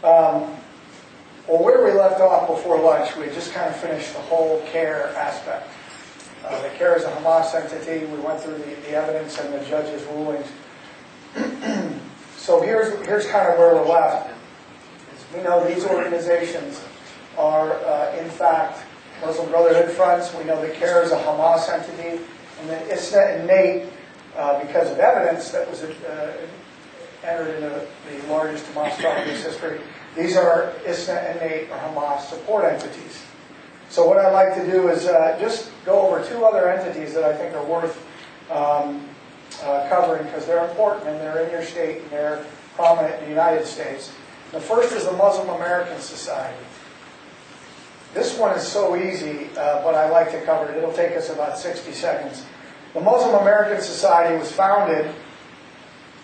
Well, where we left off before lunch, we just kind of finished the whole CARE aspect. The CARE is a Hamas entity. We went through the evidence and the judge's rulings. So here's kind of where we're left. We know these organizations are, in fact, Muslim Brotherhood fronts. We know the CARE is a Hamas entity. And then ISNA and NATE, because of evidence that was entered into the largest Hamas atrocities history, these are ISNA and NATE or Hamas support entities. So what I'd like to do is just go over two other entities that I think are worth covering because they're important and they're in your state and they're prominent in the United States. The first is the Muslim American Society. This one is so easy, but I like to cover it. It'll take us about 60 seconds. The Muslim American Society was founded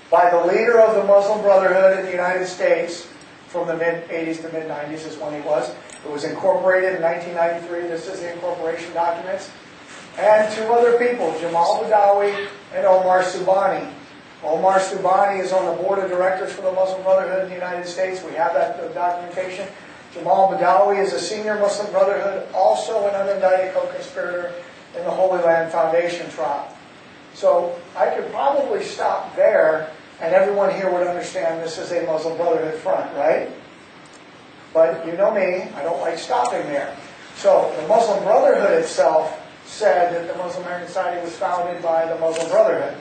by the leader of the Muslim Brotherhood in the United States from the mid-80s to mid-90s is when he was. It was incorporated in 1993. This is the incorporation documents. And two other people, Jamal Badawi and Omar Subani. Omar Subani is on the board of directors for the Muslim Brotherhood in the United States. We have that documentation. Jamal Badawi is a senior Muslim Brotherhood, also an unindicted co-conspirator in the Holy Land Foundation trial. So I could probably stop there and everyone here would understand this is a Muslim Brotherhood front, right? But you know me, I don't like stopping there. So the Muslim Brotherhood itself said that the Muslim American Society was founded by the Muslim Brotherhood.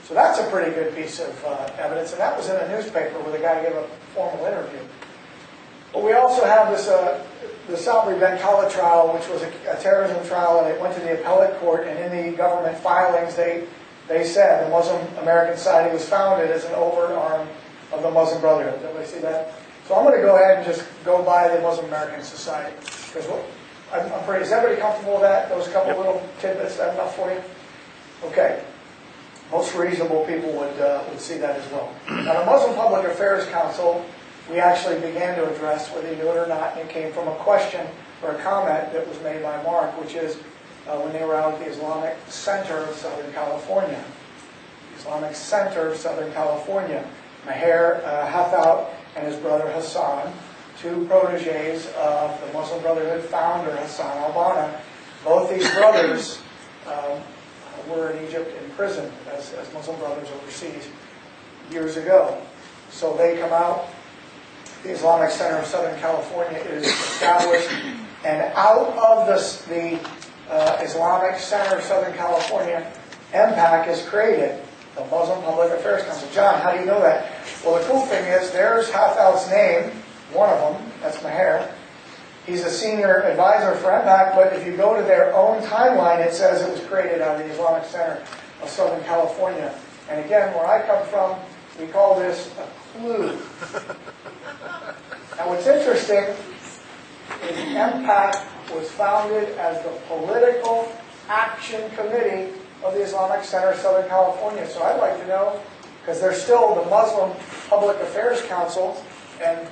So that's a pretty good piece of evidence, and that was in a newspaper where the guy gave a formal interview. But we also have this, the Sabri Ben Khaled trial, which was a terrorism trial, and it went to the appellate court, and in the government filings, they said the Muslim American Society was founded as an overt arm of the Muslim Brotherhood. Did everybody see that? So I'm going to go ahead and just go by the Muslim American Society. Because I'm pretty, is everybody comfortable with that? Those couple little tidbits, that enough for you? Okay. Most reasonable people would see that as well. Now, the Muslim Public Affairs Council, we actually began to address, whether you knew it or not, and it came from a question or a comment that was made by Mark, which is when they were out at the Islamic Center of Southern California. The Islamic Center of Southern California. Maher Hathout and his brother Hassan, two proteges of the Muslim Brotherhood founder Hassan al-Banna. Both these brothers were in Egypt in prison as Muslim brothers overseas years ago. So they come out. The Islamic Center of Southern California is established, and out of the Islamic Center of Southern California, MPAC is created, the Muslim Public Affairs Council. John, how do you know that? Well, the cool thing is, there's Hathout's name, one of them, that's Maher. He's a senior advisor for MPAC, but if you go to their own timeline, it says it was created out of the Islamic Center of Southern California. And again, where I come from, we call this a clue. Now, what's interesting is MPAC was founded as the Political Action Committee of the Islamic Center of Southern California. So I'd like to know, because they're still the Muslim Public Affairs Council, and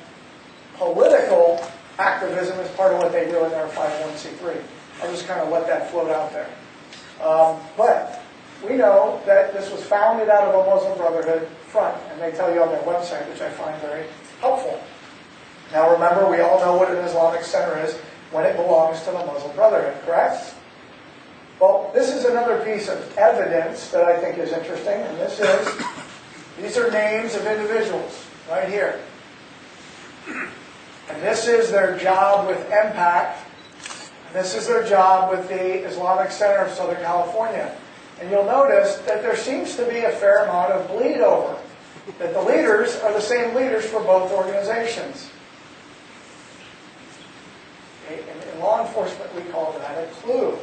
political activism is part of what they do in their 501c3. I'll just kind of let that float out there. But we know that this was founded out of a Muslim Brotherhood front, and they tell you on their website, which I find very helpful. Now remember, we all know what an Islamic Center is when it belongs to the Muslim Brotherhood, correct? Well, this is another piece of evidence that I think is interesting, and this is, these are names of individuals right here. And this is their job with MPAC. And this is their job with the Islamic Center of Southern California. And you'll notice that there seems to be a fair amount of bleed over. That the leaders are the same leaders for both organizations. In law enforcement, we call that a clue.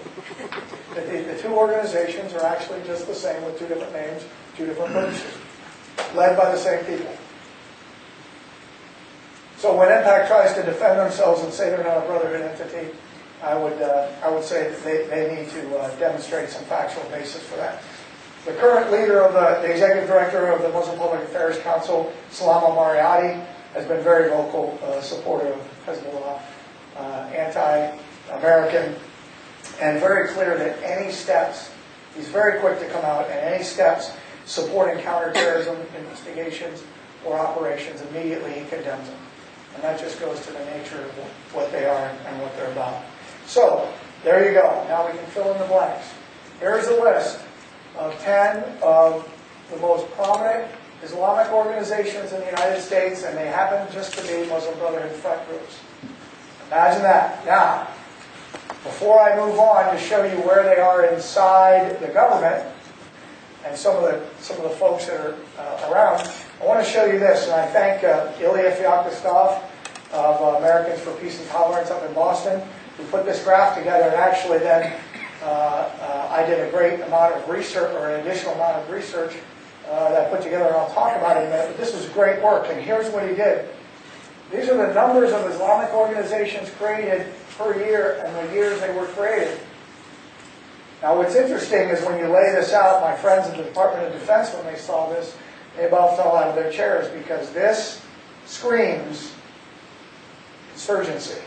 That the two organizations are actually just the same with two different names, two different purposes, led by the same people. So when MPAC tries to defend themselves and say they're not a brotherhood entity, I would say that they need to demonstrate some factual basis for that. The current leader of the executive director of the Muslim Public Affairs Council, Salam al-Mariyati, has been very vocal supporter of Hezbollah, anti-American, and very clear that any steps, he's very quick to come out, and any steps supporting counterterrorism investigations or operations, immediately he condemns them. And that just goes to the nature of what they are and what they're about. So, there you go. Now we can fill in the blanks. Here's a list of 10 of the most prominent Islamic organizations in the United States, and they happen just to be Muslim Brotherhood front groups. Imagine that. Now, before I move on to show you where they are inside the government and some of the folks that are around, I want to show you this, and I thank Ilya Fyodorov of Americans for Peace and Tolerance up in Boston, who put this graph together, and actually then I did a great amount of research, or an additional amount of research that I put together, and I'll talk about it in a minute, but this was great work, and here's what he did. These are the numbers of Islamic organizations created per year and the years they were created. Now what's interesting is when you lay this out, my friends in the Department of Defense, when they saw this, they about fell out of their chairs, because this screams insurgency.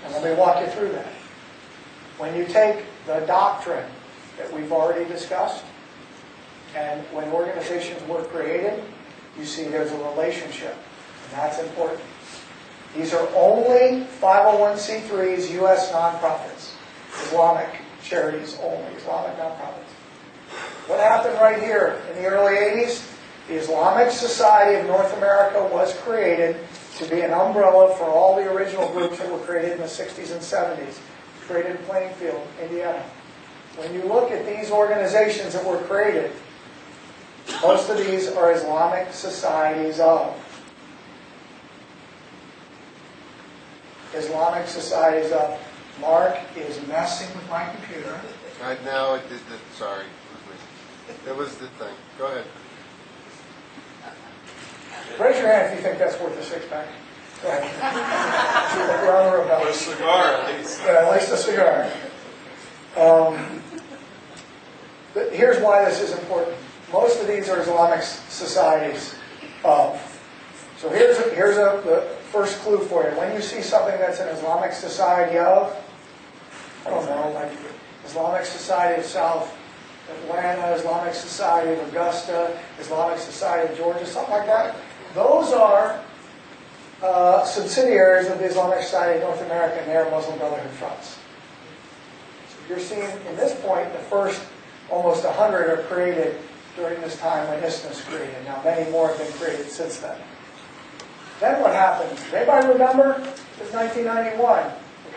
And let me walk you through that. When you take the doctrine that we've already discussed, and when organizations were created, you see there's a relationship, and that's important. These are only 501c3s, U.S. nonprofits, Islamic charities only, Islamic nonprofits. What happened right here in the early 80s? The Islamic Society of North America was created to be an umbrella for all the original groups that were created in the 60s and 70s, created in Plainfield, Indiana. When you look at these organizations that were created, most of these are Islamic societies of. Islamic societies of. Mark is messing with my computer. No, it did. Sorry. It was the thing. Go ahead. Raise your hand if you think that's worth a six-pack. Go ahead. Look around the room. Or a cigar, at least. Yeah, at least a cigar. But here's why this is important. Most of these are Islamic societies of. So here's the first clue for you. When you see something that's an Islamic society of, I don't know, like Islamic Society of South Atlanta, Islamic Society of Augusta, Islamic Society of Georgia, something like that, those are subsidiaries of the Islamic Society of North America, and they're Muslim Brotherhood fronts. So you're seeing, in this point, the first almost 100 are created during this time when ISNA was created. Now, many more have been created since then. Then what happened? Does anybody remember? It was 1991. We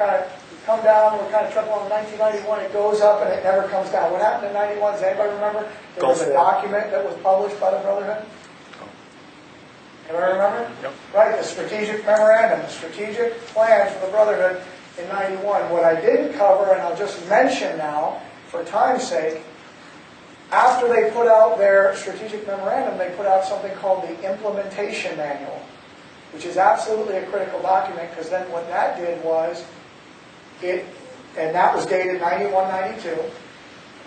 come down, we're kind of tripping on 1991, it goes up and it never comes down. What happened in 91? Does anybody remember? There was a document that was published by the Brotherhood. Anybody remember? Yep. Right, the strategic memorandum, the strategic plan for the Brotherhood in 91. What I didn't cover, and I'll just mention now, for time's sake, after they put out their strategic memorandum, they put out something called the Implementation Manual, which is absolutely a critical document, because then what that did was, and that was dated 91-92,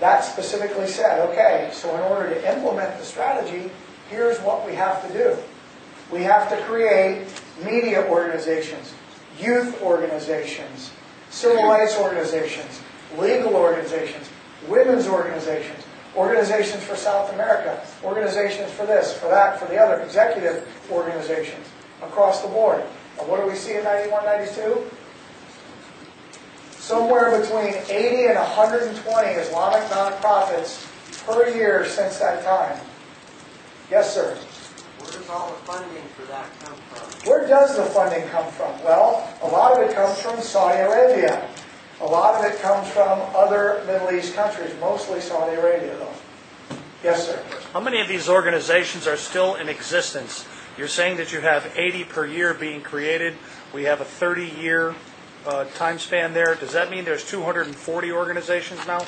that specifically said, okay, so in order to implement the strategy, here's what we have to do. We have to create media organizations, youth organizations, civil rights organizations, legal organizations, women's organizations, organizations for South America, organizations for this, for that, for the other, executive organizations across the board. And what do we see in 91-92? Somewhere between 80 and 120 Islamic nonprofits per year since that time. Yes, sir? Where does all the funding for that come from? Where does the funding come from? Well, a lot of it comes from Saudi Arabia. A lot of it comes from other Middle East countries, mostly Saudi Arabia, though. Yes, sir? How many of these organizations are still in existence? You're saying that you have 80 per year being created. We have a 30-year time span there. Does that mean there's 240 organizations now?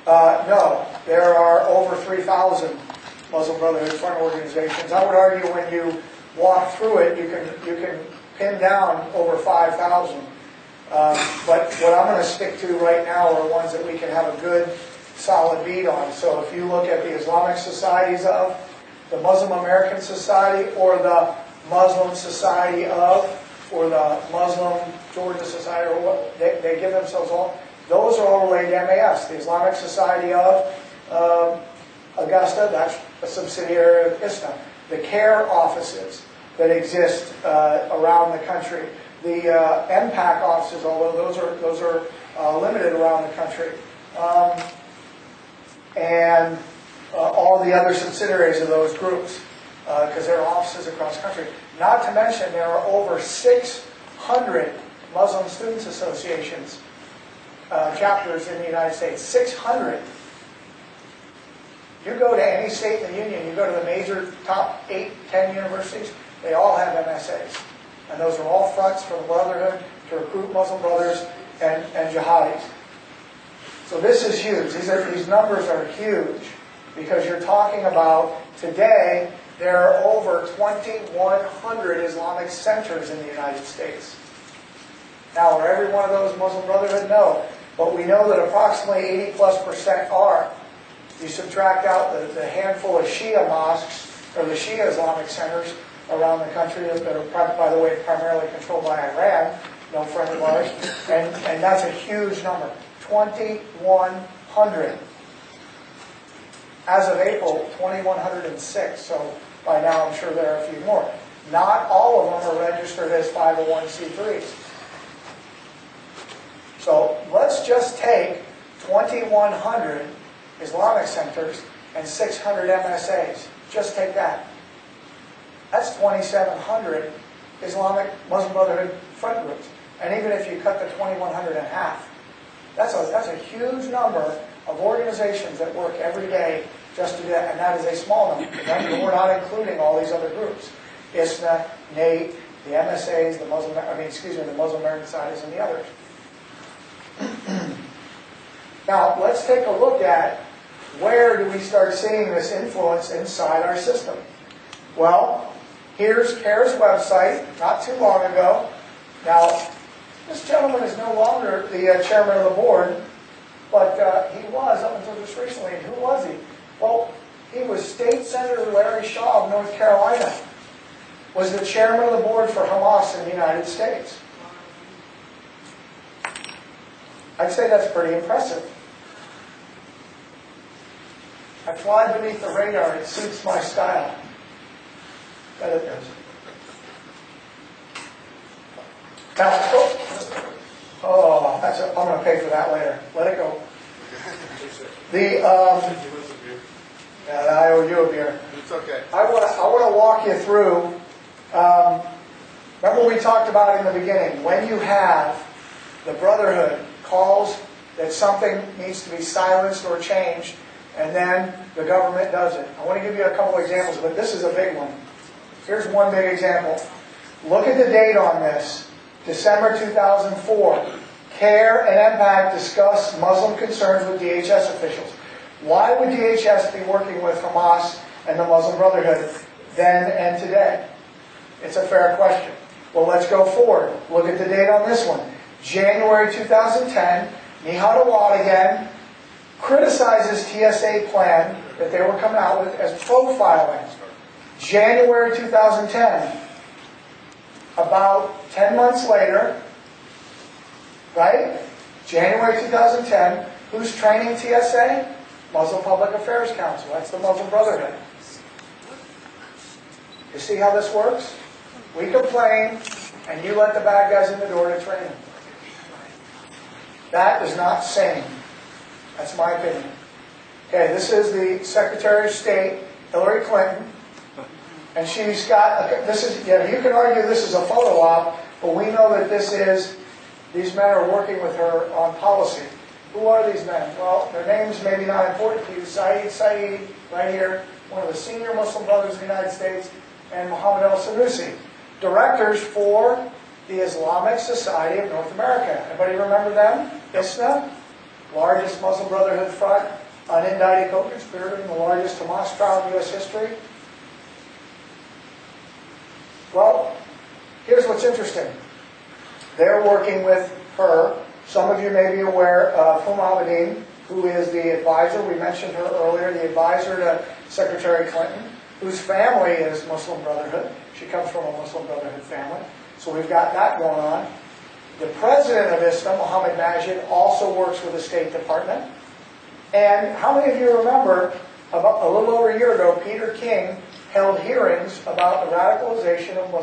No. There are over 3,000 Muslim Brotherhood front organizations. I would argue when you walk through it, you can pin down over 5,000. But what I'm going to stick to right now are ones that we can have a good, solid beat on. So if you look at the Islamic societies of, the Muslim American Society, or the Muslim Society of, or the Muslim Georgia Society, or what they give themselves all, those are all related to MAS. The Islamic Society of Augusta, that's a subsidiary of ISNA. The CARE offices, that exist around the country. The MPAC offices, although those are limited around the country, and all the other subsidiaries of those groups, because there are offices across the country. Not to mention there are over 600 Muslim Students Associations chapters in the United States. 600. You go to any state in the Union, you go to the major top 8, 10 universities, they all have MSAs. And those are all fronts for the Brotherhood to recruit Muslim brothers and jihadis. So this is huge. These numbers are huge because you're talking about today there are over 2,100 Islamic centers in the United States. Now, are every one of those Muslim Brotherhood? No. But we know that approximately 80+% are. You subtract out the handful of Shia mosques, or the Shia Islamic centers around the country that are, by the way, primarily controlled by Iran, no friend of ours, and that's a huge number, 2,100. As of April, 2,106, so by now I'm sure there are a few more. Not all of them are registered as 501c3s. So let's just take 2,100 Islamic centers and 600 MSAs. Just take that. That's 2,700 Islamic Muslim Brotherhood front groups. And even if you cut the 2,100 in half, that's a huge number of organizations that work every day just to do that, and that is a small number. We're not including all these other groups. ISNA, NATE, the MSAs, the Muslim American Societies, and the others. Now, let's take a look at where do we start seeing this influence inside our system. Well, here's CARE's website, not too long ago. Now, this gentleman is no longer the chairman of the board, but he was up until just recently. And who was he? Well, he was State Senator Larry Shaw of North Carolina, was the chairman of the board for Hamas in the United States. I'd say that's pretty impressive. I fly beneath the radar. It suits my style. Bet it does. Now, I'm going to pay for that later. Let it go. I owe you a beer. It's okay. I want to walk you through. Remember we talked about in the beginning, when you have the Brotherhood calls that something needs to be silenced or changed, and then the government does it. I want to give you a couple examples, but this is a big one. Here's one big example. Look at the date on this. December 2004. CARE and MPAC discuss Muslim concerns with DHS officials. Why would DHS be working with Hamas and the Muslim Brotherhood then and today? It's a fair question. Well, let's go forward. Look at the date on this one. January 2010, Nihad Awad again criticizes TSA plan that they were coming out with as profiling. January 2010. About 10 months later, right? January 2010, who's training TSA? Muslim Public Affairs Council. That's the Muslim Brotherhood. You see how this works? We complain, and you let the bad guys in the door to train them. That is not sane. That's my opinion. Okay, this is the Secretary of State, Hillary Clinton. And she's got, you can argue this is a photo op, but we know that these men are working with her on policy. Who are these men? Well, their names may be not important to you. Saeed, right here, one of the senior Muslim brothers in the United States, and Mohammed al-Sanusi, directors for the Islamic Society of North America. Anybody remember them? ISNA, largest Muslim Brotherhood front, unindicted co-conspirator in the largest Hamas trial in U.S. history. Well, here's what's interesting. They're working with her. Some of you may be aware of Mohammadine, who is the advisor. We mentioned her earlier, the advisor to Secretary Clinton, whose family is Muslim Brotherhood. She comes from a Muslim Brotherhood family. So we've got that going on. The president of ISNA, Mohammed Majid, also works with the State Department. And how many of you remember, about a little over a year ago, Peter King held hearings about the radicalization of Muslim